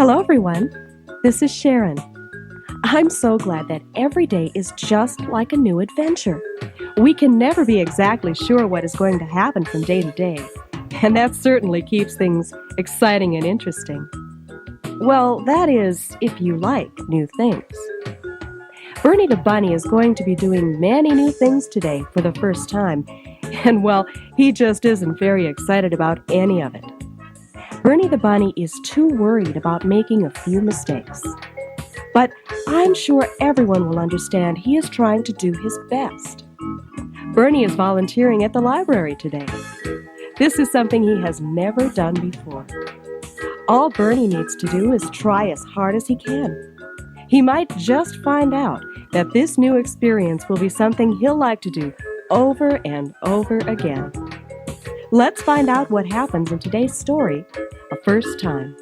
Hello, everyone. This is Sharon. I'm so glad that every day is just like a new adventure. We can never be exactly sure what is going to happen from day to day, and that certainly keeps things exciting and interesting. Well, that is, if you like new things. Burnnie the Bunnie is going to be doing many new things today for the first time, and well, he just isn't very excited about any of it. Burnnie the Bunnie is too worried about making a few mistakes. But I'm sure everyone will understand he is trying to do his best. Burnnie is volunteering at the library today. This is something he has never done before. All Burnnie needs to do is try as hard as he can. He might just find out that this new experience will be something he'll like to do over and over again. Let's find out what happens in today's story, A First Time.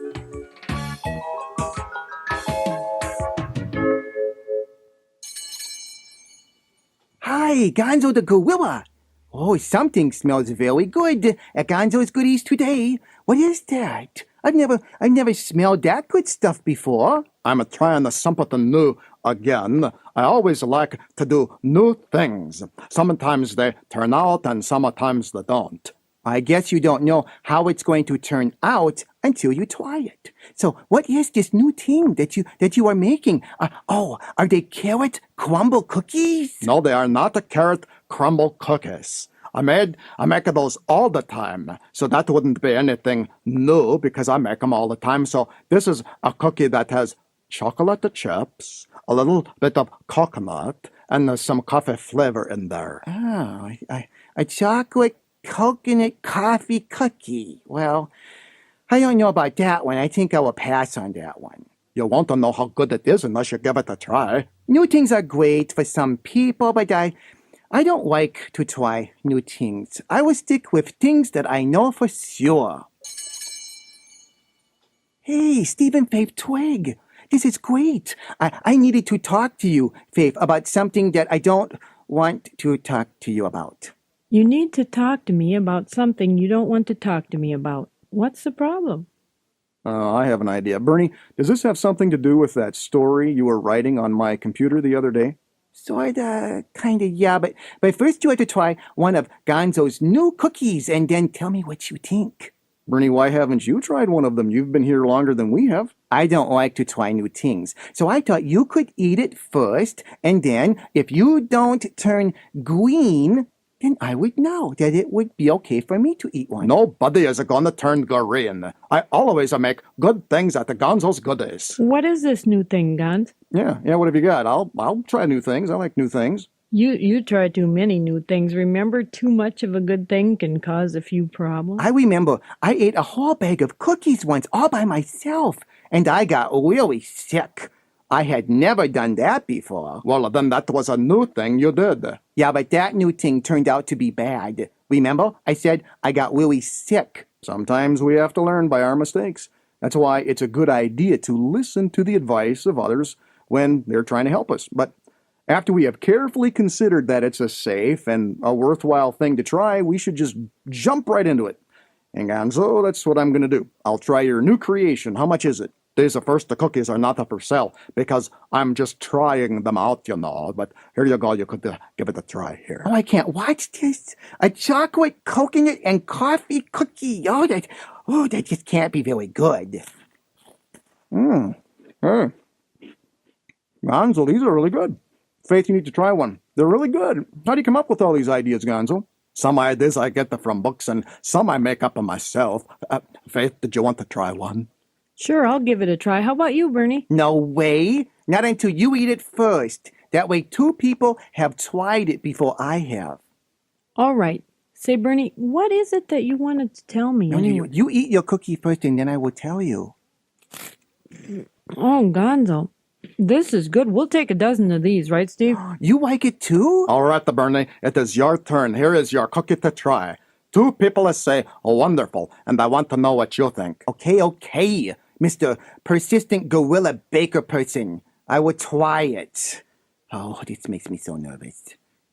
Hi, Gonzo the gorilla. Oh, something smells very good at Gonzo's Goodies today. What is that? I've never smelled that good stuff before. I'm trying something new again. I always like to do new things. Sometimes they turn out and sometimes they don't. I guess you don't know how it's going to turn out until you try it. So what is this new thing that you are making? Are they carrot crumble cookies? No, they are not carrot crumble cookies. I make those all the time, so that wouldn't be anything new because I make them all the time. So this is a cookie that has chocolate chips, a little bit of coconut, and some coffee flavor in there. Oh, a chocolate coconut coffee cookie. Well, I don't know about that one. I think I will pass on that one. You won't know how good it is unless you give it a try. New things are great for some people, but I don't like to try new things. I will stick with things that I know for sure. Hey, Stephen Faith Twig. This is great. I needed to talk to you, Faith, about something that I don't want to talk to you about. You need to talk to me about something you don't want to talk to me about. What's the problem? I have an idea. Burnnie, does this have something to do with that story you were writing on my computer the other day? Sorta, kinda, yeah, but first you have to try one of Gonzo's new cookies and then tell me what you think. Burnnie, why haven't you tried one of them? You've been here longer than we have. I don't like to try new things, so I thought you could eat it first, and then if you don't turn green, then I would know that it would be okay for me to eat one. Nobody is gonna turn green. I always make good things at the Gonzo's Goodies. What is this new thing, Gons? Yeah, what have you got? I'll try new things. I like new things. You try too many new things. Remember, too much of a good thing can cause a few problems. I remember I ate a whole bag of cookies once all by myself, and I got really sick. I had never done that before. Well, then that was a new thing you did. Yeah, but that new thing turned out to be bad. Remember? I said I got really sick. Sometimes we have to learn by our mistakes. That's why it's a good idea to listen to the advice of others when they're trying to help us. But after we have carefully considered that it's a safe and a worthwhile thing to try, we should just jump right into it. And Gonzo, that's what I'm going to do. I'll try your new creation. How much is it? These first, the cookies are not for sale because I'm just trying them out, But here you go. You could give it a try here. Oh, I can't watch this. A chocolate, coconut, and coffee cookie. Oh, that just can't be very good. Hey. Gonzo, these are really good. Faith, you need to try one. They're really good. How do you come up with all these ideas, Gonzo? Some ideas I get from books and some I make up myself. Faith, did you want to try one? Sure, I'll give it a try. How about you, Burnnie? No way. Not until you eat it first. That way 2 people have tried it before I have. All right. Say, Burnnie, what is it that you wanted to tell me? No, you eat your cookie first and then I will tell you. Oh, Gonzo. This is good. We'll take a dozen of these, right, Steve? You like it too? All right, Burnnie, it is your turn. Here is your cookie to try. 2 people say, oh, wonderful, and I want to know what you think. Okay, Mr. Persistent Gorilla Baker Person. I will try it. Oh, this makes me so nervous.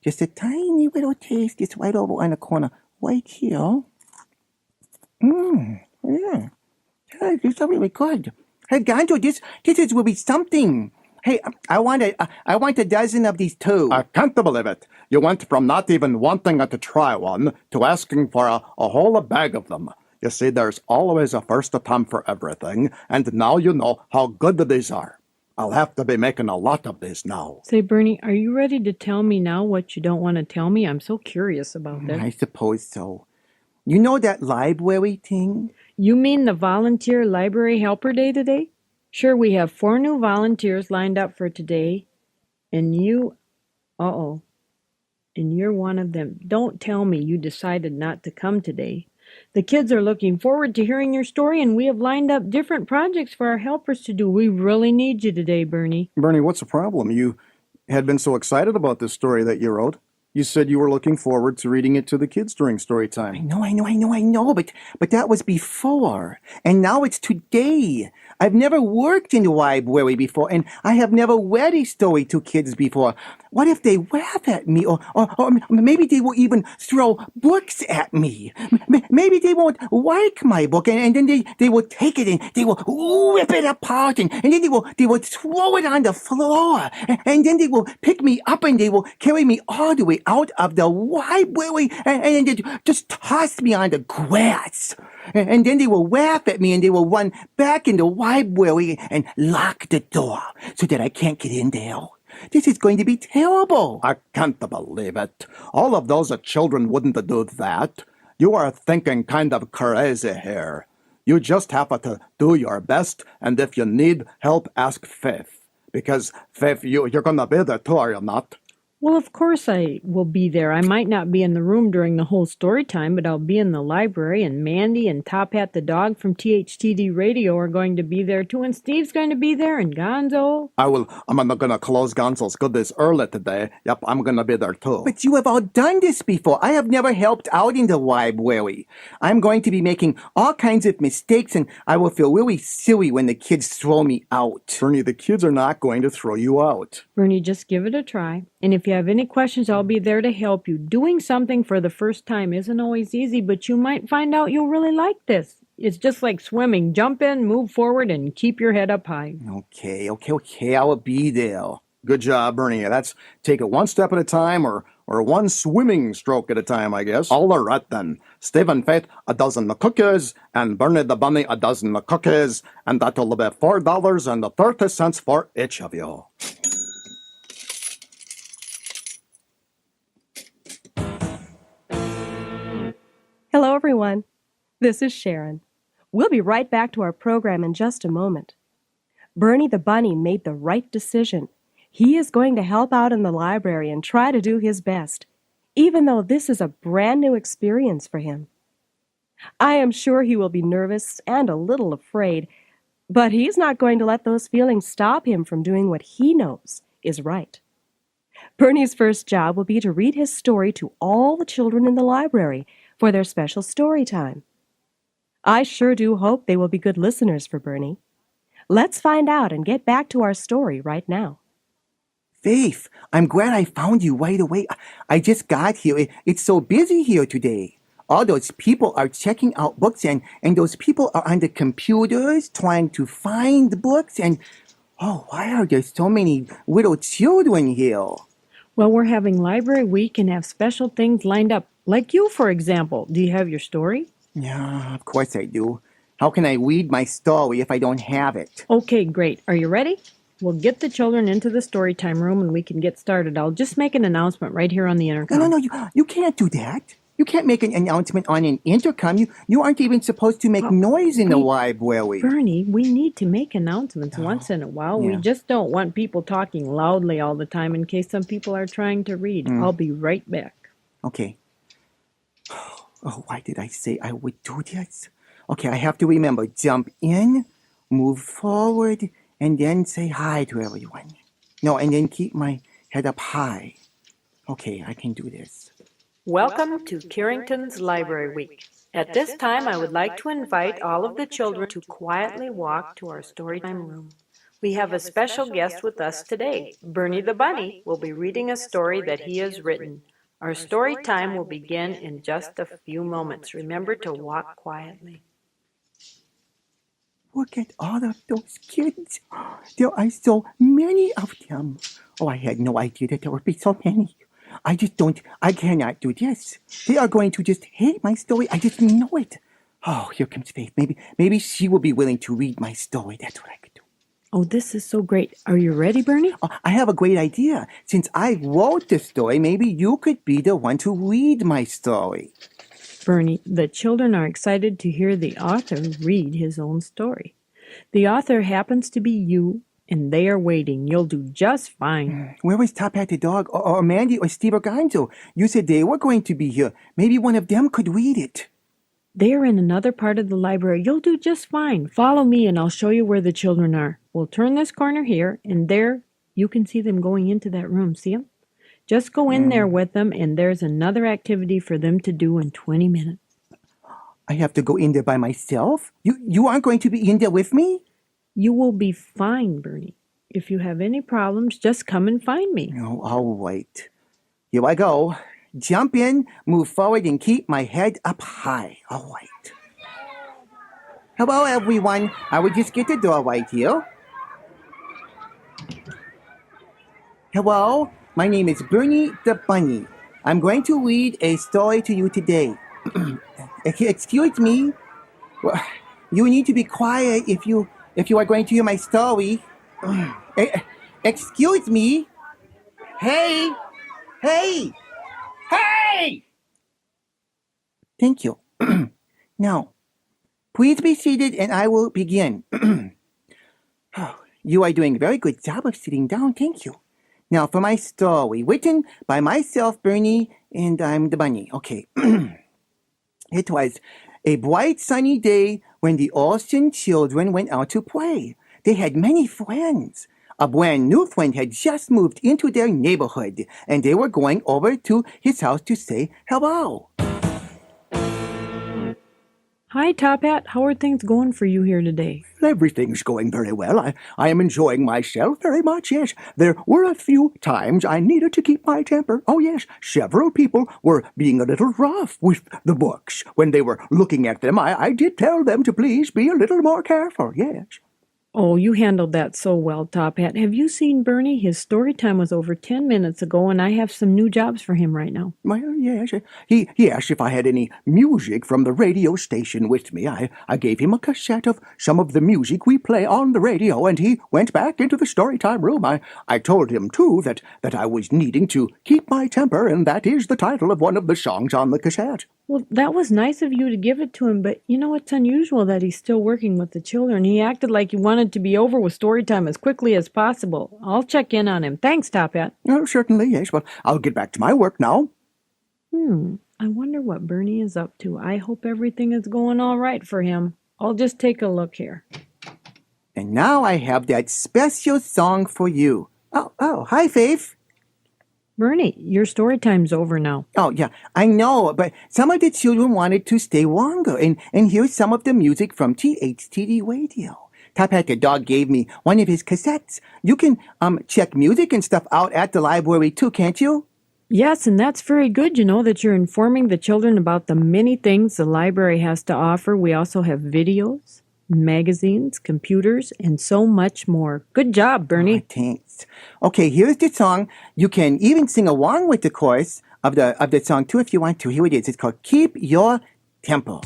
Just a tiny little taste, just right over on the corner, right here. Yeah. These are really good. Hey, Gonzo, this will be something. Hey, I want a dozen of these too. I can't believe it. You went from not even wanting to try one to asking for a whole bag of them. You see, there's always a first time for everything, and now you know how good these are. I'll have to be making a lot of these now. Say, Burnnie, are you ready to tell me now what you don't want to tell me? I'm so curious about that. I suppose so. You know that library thing? You mean the volunteer library helper day today? Sure, we have 4 new volunteers lined up for today, and and you're one of them. Don't tell me you decided not to come today. The kids are looking forward to hearing your story, and we have lined up different projects for our helpers to do. We really need you today, Burnnie. Burnnie, what's the problem? You had been so excited about this story that you wrote. You said you were looking forward to reading it to the kids during story time. I know, but that was before. And now it's today. I've never worked in the library before, and I have never read a story to kids before. What if they laugh at me, or maybe they will even throw books at me? Maybe they won't like my book, and then they will take it and they will rip it apart, and then they will throw it on the floor, and then they will pick me up and they will carry me all the way out of the library, and they just toss me on the grass. And then they will laugh at me and they will run back in the library and lock the door so that I can't get in there. This is going to be terrible. I can't believe it. All of those children wouldn't do that. You are thinking kind of crazy here. You just have to do your best, and if you need help, ask Faith. Because, Faith, you're going to be there too, are you not? Well, of course I will be there. I might not be in the room during the whole story time, but I'll be in the library, and Mandy and Top Hat the dog from THTD Radio are going to be there too, and Steve's going to be there, and Gonzo. I'm not going to close Gonzo's goodies early today. Yep, I'm going to be there too. But you have all done this before. I have never helped out in the library. I'm going to be making all kinds of mistakes, and I will feel really silly when the kids throw me out. Burnnie, the kids are not going to throw you out. Burnnie, just give it a try. And if you have any questions, I'll be there to help you. Doing something for the first time isn't always easy, but you might find out you'll really like this. It's just like swimming. Jump in, move forward, and keep your head up high. Okay, I will be there. Good job, Burnnie. That's take it one step at a time or one swimming stroke at a time, I guess. All right, then. Steve and Faith, a dozen cookies, and Burnnie the Bunnie, a dozen cookies, and that'll be $4.30 for each of you. Hello, everyone. This is Sharon. We'll be right back to our program in just a moment. Burnnie the Bunnie made the right decision. He is going to help out in the library and try to do his best, even though this is a brand new experience for him. I am sure he will be nervous and a little afraid, but he's not going to let those feelings stop him from doing what he knows is right. Burnnie's first job will be to read his story to all the children in the library for their special story time. I sure do hope they will be good listeners for Burnnie. Let's find out and get back to our story right now. Faith, I'm glad I found you right away. I just got here. It's so busy here today. All those people are checking out books, and those people are on the computers trying to find books, and why are there so many little children here? Well, we're having library week and have special things lined up. Like you, for example. Do you have your story? Yeah, of course I do. How can I read my story if I don't have it? Okay, great. Are you ready? We'll get the children into the story time room and we can get started. I'll just make an announcement right here on the intercom. No, you can't do that. You can't make an announcement on an intercom. You aren't even supposed to make noise in the library. Burnnie, we need to make announcements once in a while. Yeah. We just don't want people talking loudly all the time in case some people are trying to read. I'll be right back. Okay. Why did I say I would do this? Okay, I have to remember. Jump in, move forward, and then say hi to everyone. No, and then keep my head up high. Okay, I can do this. Welcome to Carrington's Library Week. At this time, I would like to invite all of the children to quietly walk to our storytime room. We have a special guest with us today. Burnnie the Bunnie will be reading a story that he has written. Our story time will begin in just a few moments. Remember to walk quietly. Look at all of those kids. There are so many of them. Oh, I had no idea that there would be so many. I cannot do this. They are going to just hate my story. I just know it. Oh, here comes Faith. Maybe she will be willing to read my story. That's what I could do. Oh, this is so great. Are you ready, Burnnie? Oh, I have a great idea. Since I wrote the story, maybe you could be the one to read my story. Burnnie, the children are excited to hear the author read his own story. The author happens to be you, and they are waiting. You'll do just fine. Where was Top Hat the dog, or Mandy, or Steve or Gonzo? You said they were going to be here. Maybe one of them could read it. They are in another part of the library. You'll do just fine. Follow me, and I'll show you where the children are. We'll turn this corner here, and there you can see them going into that room. See them? Just go in there with them, and there's another activity for them to do in 20 minutes. I have to go in there by myself? You aren't going to be in there with me? You will be fine, Burnnie. If you have any problems, just come and find me. Oh, all right. Here I go. Jump in, move forward, and keep my head up high. All right. Hello, everyone. I will just get the door right here. Hello, my name is Burnnie the Bunnie. I'm going to read a story to you today. Excuse me. Well, you need to be quiet if you are going to hear my story. Excuse me. Hey! Hey! Hey! Thank you. Now, please be seated and I will begin. You are doing a very good job of sitting down. Thank you. Now, for my story, written by myself, Burnnie, and I'm the bunny. Okay. It was a bright sunny day when the Olsen children went out to play. They had many friends. A brand new friend had just moved into their neighborhood, and they were going over to his house to say hello. Hi, Top Hat. How are things going for you here today? Everything's going very well. I am enjoying myself very much, yes. There were a few times I needed to keep my temper. Oh, yes, several people were being a little rough with the books. When they were looking at them, I did tell them to please be a little more careful, yes. Oh, you handled that so well, Top Hat. Have you seen Burnnie? His story time was over 10 minutes ago, and I have some new jobs for him right now. Well, yes. He asked if I had any music from the radio station with me. I gave him a cassette of some of the music we play on the radio, and he went back into the storytime room. I told him, too, that I was needing to keep my temper, and that is the title of one of the songs on the cassette. Well, that was nice of you to give it to him, but you know, it's unusual that he's still working with the children. He acted like he wanted to be over with story time as quickly as possible. I'll check in on him. Thanks, Top Hat. Oh, certainly, yes. Well, I'll get back to my work now. I wonder what Burnnie is up to. I hope everything is going all right for him. I'll just take a look here. And now I have that special song for you. Oh, hi, Faith. Burnnie, your story time's over now. Oh, yeah, I know, but some of the children wanted to stay longer, and here's some of the music from THTD Radio. Top Hat the dog gave me one of his cassettes. You can check music and stuff out at the library too, can't you? Yes, and that's very good, you know, that you're informing the children about the many things the library has to offer. We also have videos, magazines, computers, and so much more. Good job, Burnnie. Oh, thanks. Okay, here's the song. You can even sing along with the chorus of the song too if you want to. Here it is. It's called Keep Your Temper.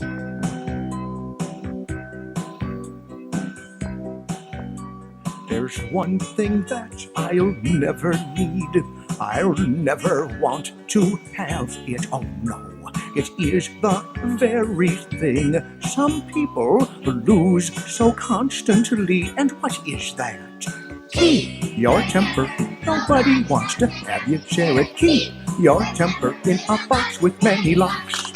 There's one thing that I'll never need. I'll never want to have it. Oh no, it is the very thing some people lose so constantly. And what is that? Keep your temper. Nobody wants to have you share it. Keep your temper in a box with many locks.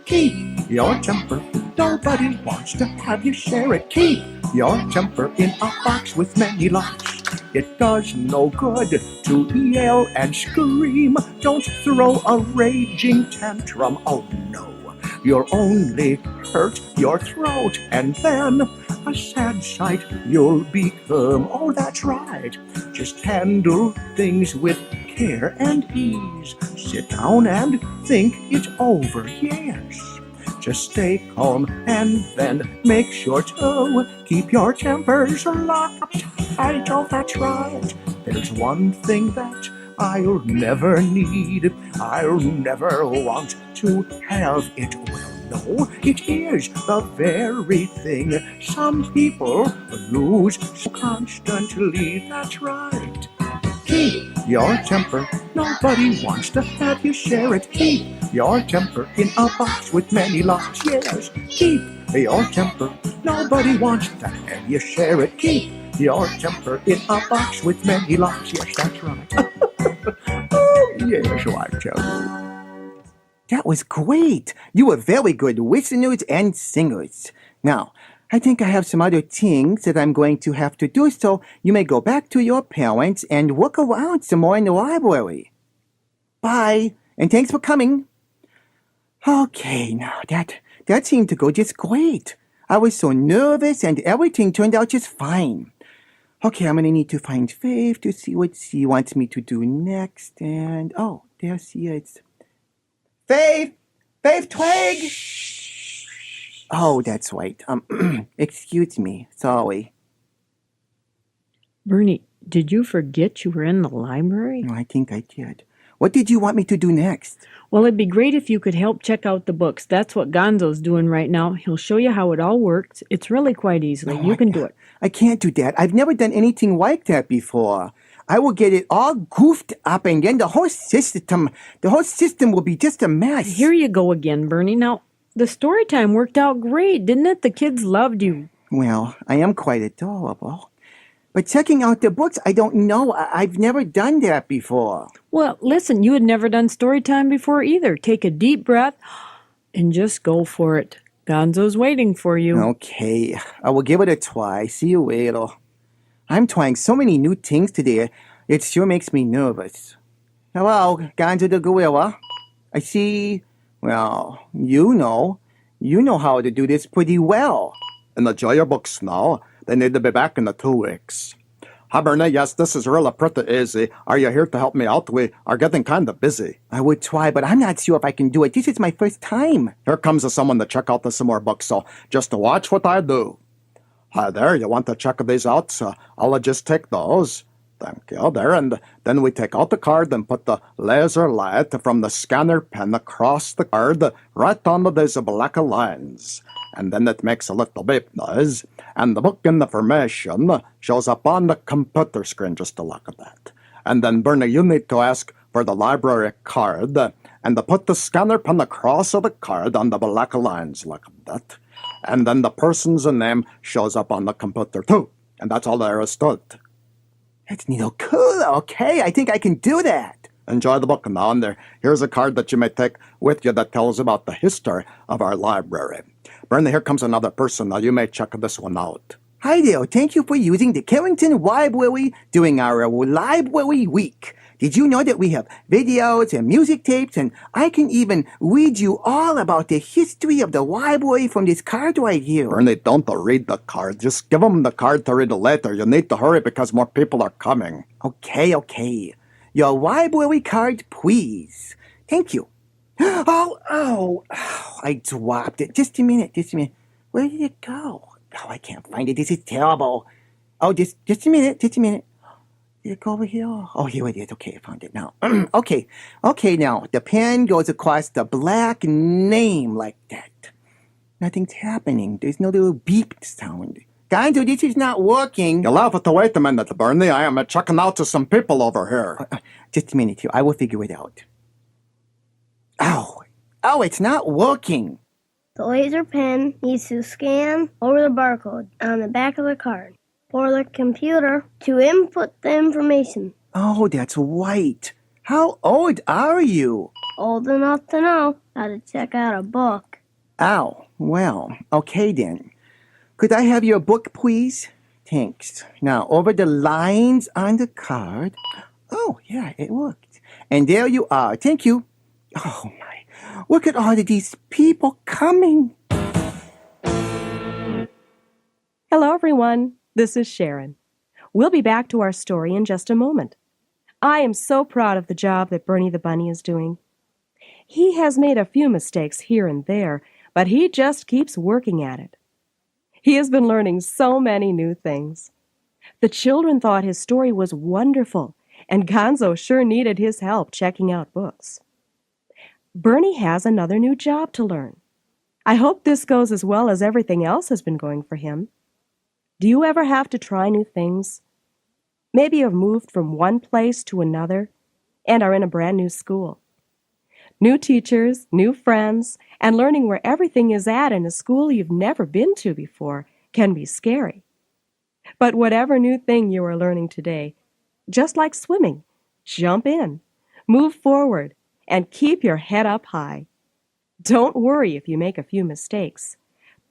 Keep your temper. Nobody wants to have you share it. Keep your temper in a box with many locks. It does no good to yell and scream. Don't throw a raging tantrum. Oh no, you'll only hurt your throat, and then a sad sight you'll become. Oh, that's right. Just handle things with care and ease. Sit down and think it over, yes. just stay calm and then make sure to keep your tempers locked tight. Oh, that's right. There's one thing that I'll never need. I'll never want to have it. Well, no, it is the very thing some people lose so constantly. That's right. Keep your temper. Nobody wants to have you share it. Keep your temper in a box with many locks. Yes, keep your temper. Nobody wants to have you share it. Keep your temper in a box with many locks. Yes, that's right. Oh, yes, I tell you. That was great. You were very good listeners and singers. Now, I think I have some other things that I'm going to have to do, so you may go back to your parents and look around some more in the library. Bye, and thanks for coming. Okay, now that seemed to go just great. I was so nervous and everything turned out just fine. Okay, I'm going to need to find Faith to see what she wants me to do next, and oh, there she is. Faith! Faith Treague! Oh, that's right. Excuse me. Sorry. Burnnie, did you forget you were in the library? No, I think I did. What did you want me to do next? Well, it'd be great if you could help check out the books. That's what Gonzo's doing right now. He'll show you how it all works. It's really quite easily. You can do it. I can't do that. I've never done anything like that before. I will get it all goofed up, and then the whole system will be just a mess. Here you go again, Burnnie. Now, the story time worked out great, didn't it? The kids loved you. Well, I am quite adorable. But checking out the books, I don't know. I've never done that before. Well, listen, you had never done story time before either. Take a deep breath and just go for it. Gonzo's waiting for you. Okay, I will give it a try. See you later. I'm trying so many new things today. It sure makes me nervous. Hello, Gonzo the gorilla. I see. Well, you know how to do this pretty well. Enjoy your books now. They need to be back in 2 weeks. Hi, Burnnie. Yes, this is really pretty easy. Are you here to help me out? We are getting kind of busy. I would try, but I'm not sure if I can do it. This is my first time. Here comes someone to check out some more books, so just watch what I do. Hi there, you want to check these out? So I'll just take those. Thank you. There, and then we take out the card and put the laser light from the scanner pen across the card right onto these black lines. And then it makes a little beep noise, and the book information shows up on the computer screen just like that. And then, Burnnie, you need to ask for the library card, and to put the scanner pen across the card on the black lines like that. And then the person's name shows up on the computer too. And that's all there is to it. That's neat. Oh, cool. Okay, I think I can do that. Enjoy the book now, and here's a card that you may take with you that tells about the history of our library. Burnnie, here comes another person. Now, you may check this one out. Hi there. Thank you for using the Carrington Library during our Library Week. Did you know that we have videos and music tapes, and I can even read you all about the history of the library from this card right here? Burnnie, don't read the card. Just give them the card to read later. You need to hurry because more people are coming. Okay. Your library card, please. Thank you. Oh, I dropped it. Just a minute. Where did it go? Oh, I can't find it. This is terrible. Oh, just a minute. Did it go over here? Oh, here it is. Okay, I found it now. Okay, now. The pen goes across the black name like that. Nothing's happening. There's no little beep sound. Gonzo, this is not working. You'll have to wait a minute, Burnnie. I am checking out to some people over here. Just a minute here. I will figure it out. Oh, it's not working. The laser pen needs to scan over the barcode on the back of the card for the computer to input the information. Oh, that's right. How old are you? Old enough to know how to check out a book. Oh, well, okay then. Could I have your book, please? Thanks. Now, over the lines on the card. Oh, yeah, it worked. And there you are. Thank you. Oh, my. Look at all of these people coming. Hello, everyone. This is Sharon. We'll be back to our story in just a moment. I am so proud of the job that Burnnie the Bunnie is doing. He has made a few mistakes here and there, but he just keeps working at it. He has been learning so many new things. The children thought his story was wonderful, and Gonzo sure needed his help checking out books. Burnnie has another new job to learn. I hope this goes as well as everything else has been going for him. Do you ever have to try new things? Maybe you've moved from one place to another and are in a brand new school. New teachers, new friends, and learning where everything is at in a school you've never been to before can be scary. But whatever new thing you are learning today, just like swimming, jump in, move forward, and keep your head up high. Don't worry if you make a few mistakes.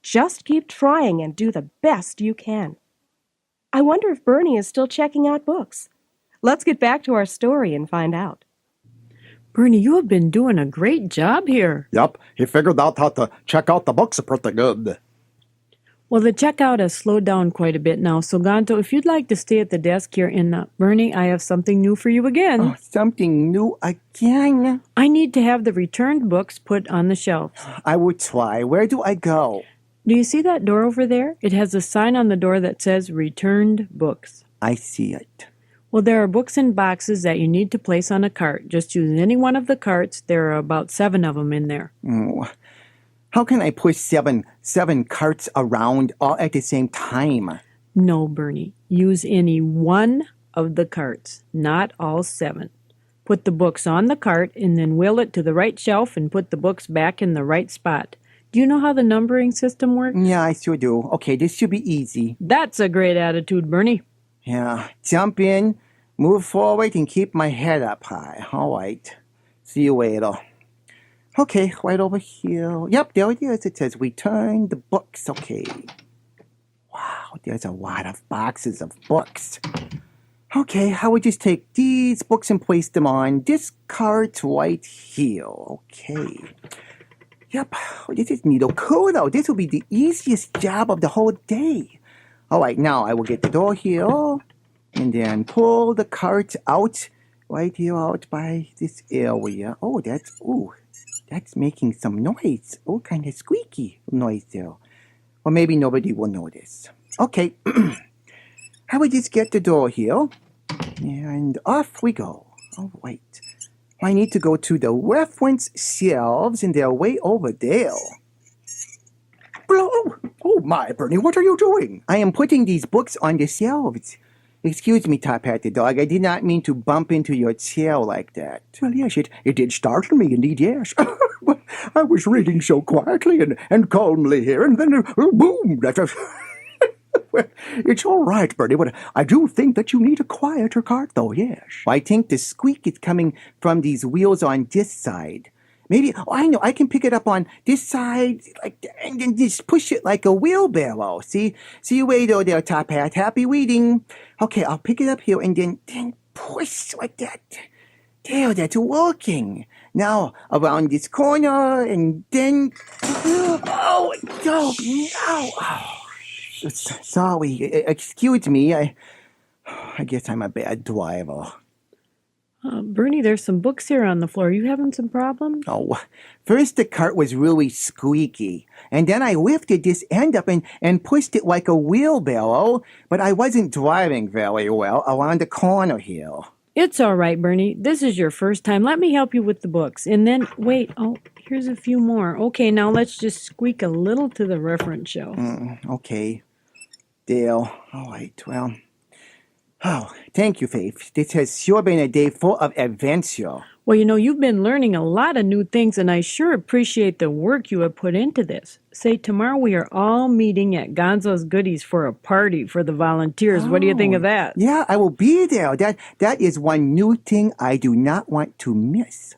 Just keep trying and do the best you can. I wonder if Burnnie is still checking out books. Let's get back to our story and find out. Burnnie, you have been doing a great job here. Yep, he figured out how to check out the books pretty good. Well, the checkout has slowed down quite a bit now, so Gonzo, if you'd like to stay at the desk here, and Burnnie, I have something new for you again. Oh, something new again? I need to have the returned books put on the shelves. I will try. Where do I go? Do you see that door over there? It has a sign on the door that says returned books. I see it. Well, there are books in boxes that you need to place on a cart. Just use any one of the carts. There are about 7 of them in there. Oh. How can I push seven carts around all at the same time? No, Burnnie. Use any one of the carts, not all 7. Put the books on the cart and then wheel it to the right shelf and put the books back in the right spot. Do you know how the numbering system works? Yeah, I sure do. Okay, this should be easy. That's a great attitude, Burnnie. Yeah, jump in, move forward, and keep my head up high. All right. See you later. Okay, right over here. Yep, there it is. It says return the books. Okay. Wow, there's a lot of boxes of books. Okay, I would just take these books and place them on this cart right here. Okay. Yep, this is neato cool though. This will be the easiest job of the whole day. All right, now I will get the door here and then pull the cart out right here out by this area. Oh, that's making some noise. Oh, kind of squeaky noise there. Or maybe nobody will notice. Okay, I will just get the door here and off we go. All right. I need to go to the reference shelves, and they're way over there. Oh my, Burnnie, what are you doing? I am putting these books on the shelves. Excuse me, Top Hat the dog. I did not mean to bump into your chair like that. Well, yes, it did startle me, indeed, yes. But I was reading so quietly and calmly here, and then, boom! Well, it's all right, Burnnie, but I do think that you need a quieter cart, though, yes. I think the squeak is coming from these wheels on this side. Maybe, I know, I can pick it up on this side, like, and then just push it like a wheelbarrow. See you later there, Top Hat. Happy reading. Okay, I'll pick it up here and then push like that. There, that's working. Now, around this corner, and then, oh, sorry, excuse me. I guess I'm a bad driver. Burnnie, there's some books here on the floor. Are you having some problems? Oh, first the cart was really squeaky, and then I lifted this end up and pushed it like a wheelbarrow, but I wasn't driving very well around the corner here. It's all right, Burnnie. This is your first time. Let me help you with the books. And then, wait, here's a few more. Okay, now let's just squeak a little to the reference shelf. Okay. There. All right, well. Oh, thank you, Faith. This has sure been a day full of adventure. Well, you've been learning a lot of new things, and I sure appreciate the work you have put into this. Say, tomorrow we are all meeting at Gonzo's Goodies for a party for the volunteers. What do you think of that? Yeah, I will be there. That is one new thing I do not want to miss.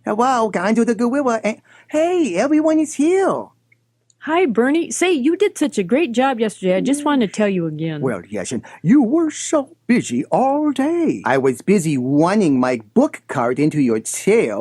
Hello, Gonzo the Gorilla. Hey, everyone is here. Hi, Burnnie. Say, you did such a great job yesterday. I just wanted to tell you again. Well, yes, and you were so busy all day. I was busy running my book cart into your chair.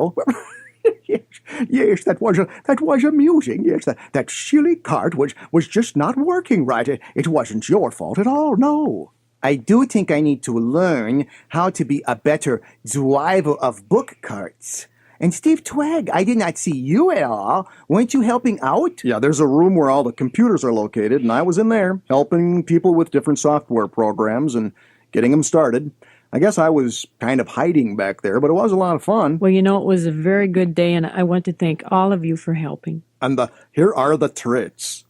Yes, that was amusing. Yes, that silly cart was just not working right. It wasn't your fault at all, no. I do think I need to learn how to be a better driver of book carts. And Steve Twag, I did not see you at all. Weren't you helping out? Yeah, there's a room where all the computers are located, and I was in there helping people with different software programs and getting them started. I guess I was kind of hiding back there, but it was a lot of fun. Well, it was a very good day, and I want to thank all of you for helping. And here are the treats.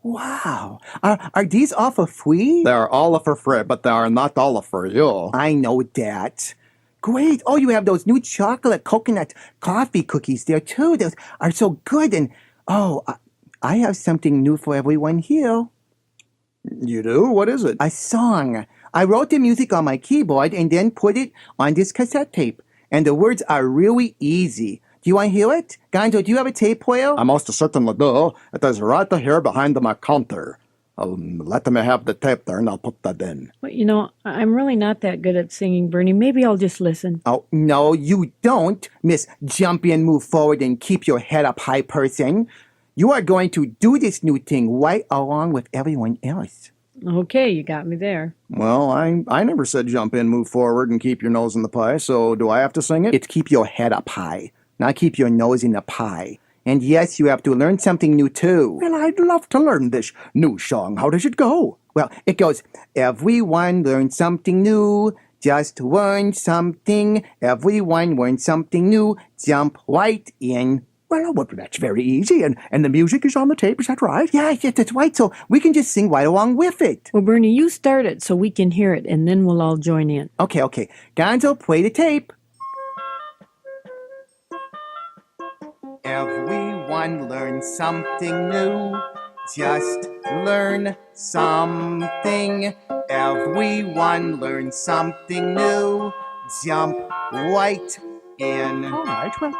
Wow. Are these all for free? They are all for free, but they are not all for you. I know that. Great. Oh, you have those new chocolate coconut coffee cookies there, too. Those are so good. And, I have something new for everyone here. You do? What is it? A song. I wrote the music on my keyboard and then put it on this cassette tape. And the words are really easy. Do you want to hear it? Gonzo, do you have a tape player? I most certainly do. It is right here behind my counter. Let me have the tape there and I'll put that in. Well, I'm really not that good at singing, Burnnie. Maybe I'll just listen. Oh, no, you don't, Miss Jump in, Move Forward, and Keep Your Head Up High person. You are going to do this new thing right along with everyone else. Okay, you got me there. Well, I never said jump in, move forward, and keep your nose in the pie, so do I have to sing it? It's keep your head up high, not keep your nose in the pie. And yes, you have to learn something new, too. Well, I'd love to learn this new song. How does it go? Well, it goes, everyone learn something new, just learn something. Everyone learn something new, jump right in. Well, that's very easy, and the music is on the tape, is that right? Yes, that's right, so we can just sing right along with it. Well, Burnnie, you start it so we can hear it, and then we'll all join in. Okay. Gonzo, play the tape. Everyone learn something new. Just learn something. Everyone learn something new. Jump right in. All right, well,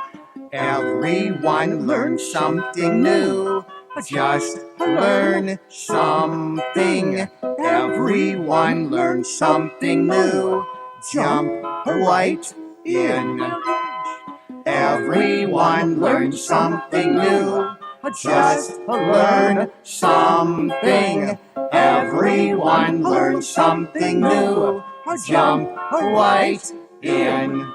everyone learn something new. Just learn something. Everyone learn something new. Jump right in. Everyone learn something new. Just learn something. Everyone learn something new. Jump right in.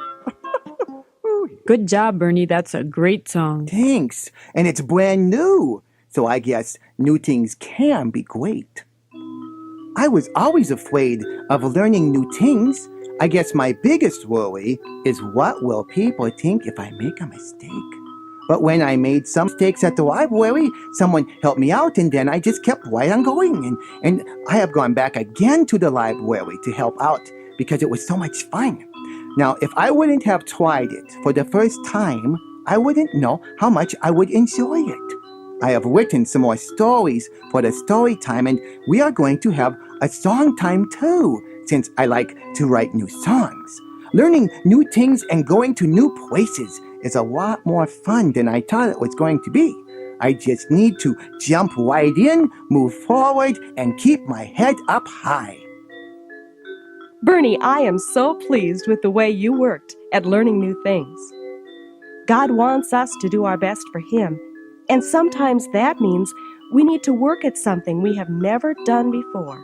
Good job, Burnnie. That's a great song. Thanks. And it's brand new. So I guess new things can be great. I was always afraid of learning new things. I guess my biggest worry is what will people think if I make a mistake? But when I made some mistakes at the library, someone helped me out and then I just kept right on going. And I have gone back again to the library to help out because it was so much fun. Now, if I wouldn't have tried it for the first time, I wouldn't know how much I would enjoy it. I have written some more stories for the story time, and we are going to have a song time too, since I like to write new songs. Learning new things and going to new places is a lot more fun than I thought it was going to be. I just need to jump right in, move forward, and keep my head up high. Burnnie, I am so pleased with the way you worked at learning new things. God wants us to do our best for Him, and sometimes that means we need to work at something we have never done before.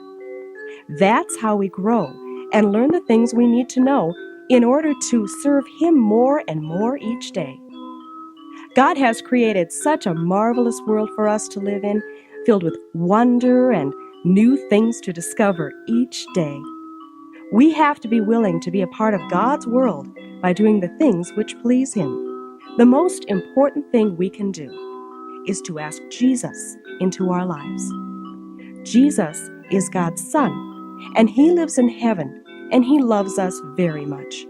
That's how we grow and learn the things we need to know in order to serve Him more and more each day. God has created such a marvelous world for us to live in, filled with wonder and new things to discover each day. We have to be willing to be a part of God's world by doing the things which please Him. The most important thing we can do is to ask Jesus into our lives. Jesus is God's Son, and He lives in heaven, and He loves us very much.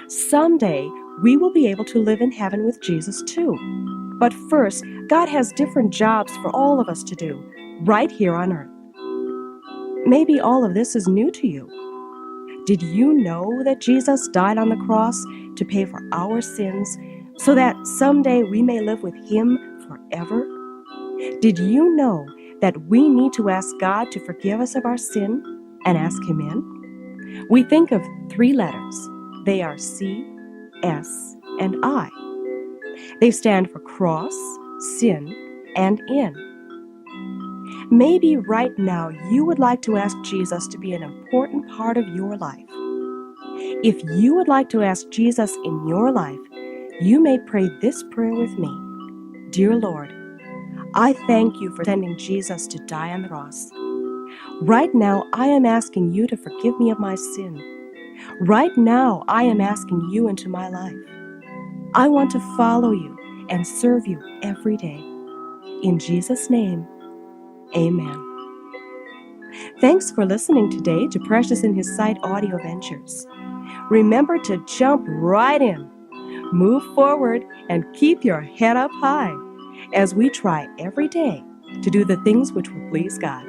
Someday, we will be able to live in heaven with Jesus too. But first, God has different jobs for all of us to do, right here on earth. Maybe all of this is new to you. Did you know that Jesus died on the cross to pay for our sins so that someday we may live with Him forever? Did you know that we need to ask God to forgive us of our sin and ask Him in? We think of 3 letters. They are C, S, and I. They stand for cross, sin, and in. Maybe right now you would like to ask Jesus to be an important part of your life. If you would like to ask Jesus in your life, you may pray this prayer with me. Dear Lord, I thank you for sending Jesus to die on the cross. Right now, I am asking you to forgive me of my sin. Right now, I am asking you into my life. I want to follow you and serve you every day. In Jesus' name, amen. Thanks for listening today to Precious in His Sight Audio Ventures. Remember to jump right in, move forward, and keep your head up high as we try every day to do the things which will please God.